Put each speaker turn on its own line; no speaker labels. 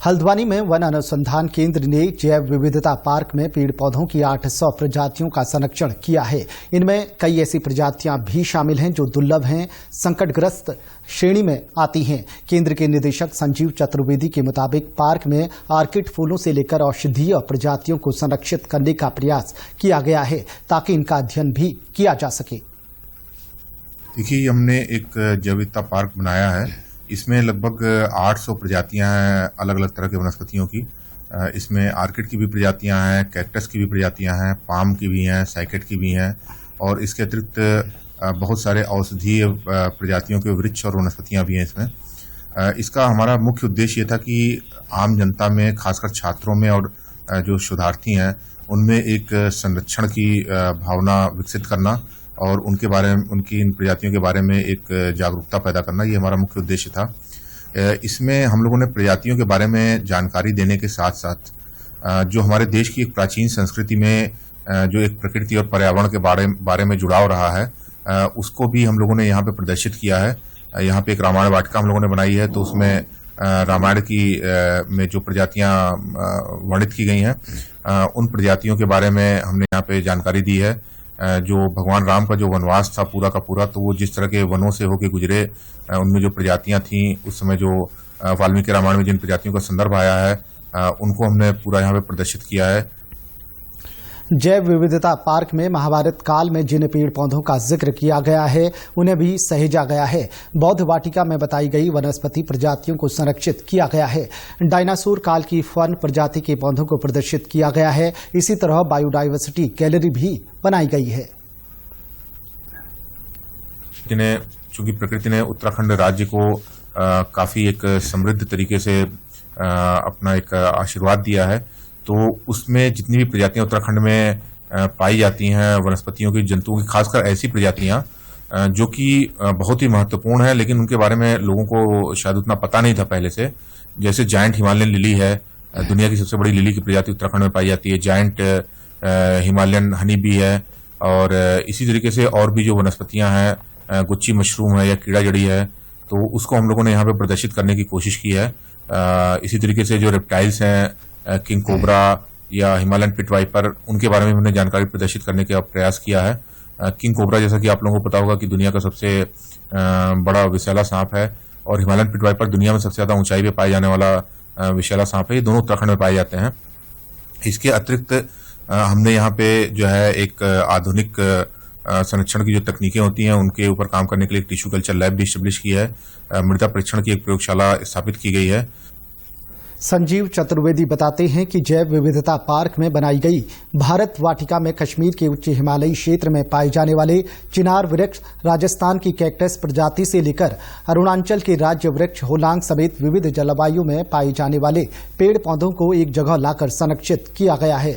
हल्द्वानी में वन अनुसंधान केंद्र ने जैव विविधता पार्क में पेड़ पौधों की 800 प्रजातियों का संरक्षण किया है। इनमें कई ऐसी प्रजातियां भी शामिल हैं जो दुर्लभ हैं, संकटग्रस्त श्रेणी में आती हैं। केंद्र के निदेशक संजीव चतुर्वेदी के मुताबिक पार्क में ऑर्किड फूलों से लेकर औषधीय प्रजातियों को संरक्षित करने का प्रयास किया गया है ताकि इनका अध्ययन भी किया जा सके।
देखिए, हमने एक जैव विविधता पार्क बनाया है। इसमें लगभग 800 प्रजातियां हैं अलग अलग तरह के वनस्पतियों की। इसमें ऑर्किड की भी प्रजातियां हैं, कैक्टस की भी प्रजातियां हैं, पाम की भी हैं, साइकेड की भी हैं और इसके अतिरिक्त बहुत सारे औषधीय प्रजातियों के वृक्ष और वनस्पतियां भी हैं इसमें। इसका हमारा मुख्य उद्देश्य ये था कि आम जनता में, खासकर छात्रों में और जो शोधार्थी हैं उनमें एक संरक्षण की भावना विकसित करना और उनके बारे में, उनकी इन प्रजातियों के बारे में एक जागरूकता पैदा करना, ये हमारा मुख्य उद्देश्य था। इसमें हम लोगों ने प्रजातियों के बारे में जानकारी देने के साथ साथ जो हमारे देश की एक प्राचीन संस्कृति में जो एक प्रकृति और पर्यावरण के बारे में जुड़ाव रहा है, उसको भी हम लोगों ने यहाँ पे प्रदर्शित किया है। यहाँ पे एक रामायण वाटिका हम लोगों ने बनाई है, तो उसमें रामायण की में जो प्रजातियां वर्णित की गई हैं, उन प्रजातियों के बारे में हमने यहाँ पे जानकारी दी है। जो भगवान राम का जो वनवास था पूरा का पूरा, तो वो जिस तरह के वनों से होके गुजरे, उनमें जो प्रजातियां थीं उस समय, जो वाल्मीकि रामायण में जिन प्रजातियों का संदर्भ आया है, उनको हमने पूरा यहाँ पे प्रदर्शित किया है।
जैव विविधता पार्क में महाभारत काल में जिन पेड़ पौधों का जिक्र किया गया है उन्हें भी सहेजा गया है। बौद्ध वाटिका में बताई गई वनस्पति प्रजातियों को संरक्षित किया गया है। डायनासोर काल की फर्न प्रजाति के पौधों को प्रदर्शित किया गया है। इसी तरह बायोडाइवर्सिटी गैलरी भी बनाई गई है।
चूंकि प्रकृति ने उत्तराखंड राज्य को काफी एक समृद्ध तरीके से अपना एक आशीर्वाद दिया है, तो उसमें जितनी भी प्रजातियां उत्तराखंड में पाई जाती हैं वनस्पतियों की, जंतुओं की, खासकर ऐसी प्रजातियां जो कि बहुत ही महत्वपूर्ण है, लेकिन उनके बारे में लोगों को शायद उतना पता नहीं था पहले से। जैसे जायंट हिमालयन लिली है, दुनिया की सबसे बड़ी लिली की प्रजाति उत्तराखंड में पाई जाती है। जायंट हिमालयन हनी बी है और इसी तरीके से और भी जो वनस्पतियां हैं, गुच्ची मशरूम है या कीड़ा जड़ी है, तो उसको हम लोगों ने यहाँ पे प्रदर्शित करने की कोशिश की है। इसी तरीके से जो रेप्टाइल्स हैं, किंग कोबरा या हिमालयन पिट वाइपर, उनके बारे में हमने जानकारी प्रदर्शित करने का प्रयास किया है। किंग कोबरा, जैसा कि आप लोगों को पता होगा, कि दुनिया का सबसे बड़ा विषैला सांप है, और हिमालयन पिट वाइपर दुनिया में सबसे ज्यादा ऊंचाई पे पाए जाने वाला विषैला सांप है। ये दोनों उत्तराखंड में पाए जाते हैं। इसके अतिरिक्त हमने यहाँ पे जो है एक आधुनिक संरक्षण की जो तकनीकें होती हैं उनके ऊपर काम करने के लिए एक टिश्यू कल्चर लैब भी स्टेब्लिश की है। मृदा परीक्षण की एक प्रयोगशाला स्थापित की गई है।
संजीव चतुर्वेदी बताते हैं कि जैव विविधता पार्क में बनाई गई भारत वाटिका में कश्मीर के उच्च हिमालयी क्षेत्र में पाए जाने वाले चिनार वृक्ष, राजस्थान की कैक्टस प्रजाति से लेकर अरुणाचल के राज्य वृक्ष होलांग समेत विविध जलवायु में पाए जाने वाले पेड़ पौधों को एक जगह लाकर संरक्षित किया गया है।